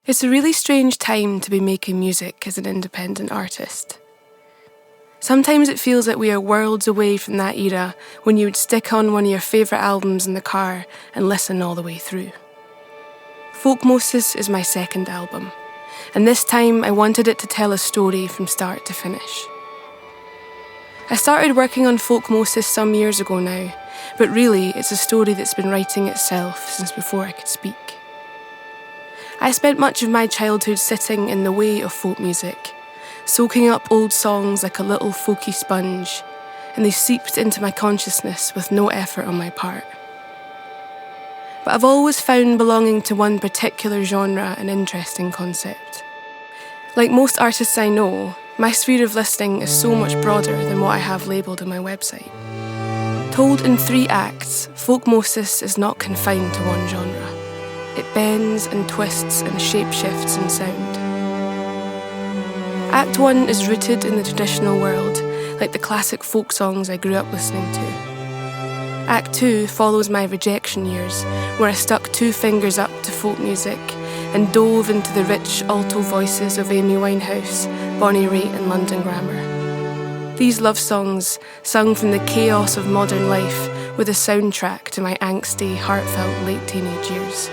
It's a really strange time to be making music as an independent artist. Sometimes it feels like we are worlds away from that era when you would stick on one of your favourite albums in the car and listen all the way through. FOLKMOSIS is my second album, and this time I wanted it to tell a story from start to finish. I started working on FOLKMOSIS some years ago now, but really it's a story that's been writing itself since before I could speak. I spent much of my childhood sitting in the way of folk music, soaking up old songs like a little folky sponge, and they seeped into my consciousness with no effort on my part. But I've always found belonging to one particular genre an interesting concept. Like most artists I know, my sphere of listening is so much broader than what I have labelled on my website. Told in 3 acts, FOLKMOSIS is not confined to one genre. It bends and twists and shape-shifts in sound. Act 1 is rooted in the traditional world, like the classic folk songs I grew up listening to. Act 2 follows my rejection years, where I stuck 2 fingers up to folk music and dove into the rich alto voices of Amy Winehouse, Bonnie Raitt and London Grammar. These love songs, sung from the chaos of modern life, were the soundtrack to my angsty, heartfelt late teenage years.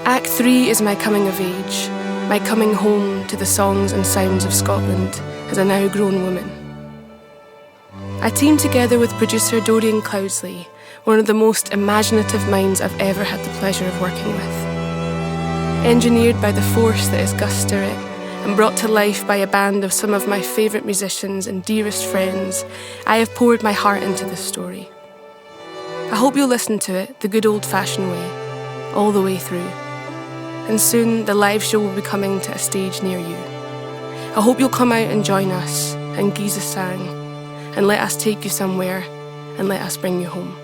Act 3 is my coming of age, my coming home to the songs and sounds of Scotland as a now grown woman. I teamed together with producer Dorian Cloudsley, one of the most imaginative minds I've ever had the pleasure of working with. Engineered by the force that is Gus Stirrat and brought to life by a band of some of my favourite musicians and dearest friends, I have poured my heart into this story. I hope you'll listen to it the good old-fashioned way, all the way through. And soon the live show will be coming to a stage near you. I hope you'll come out and join us and Giza sang, and let us take you somewhere and let us bring you home.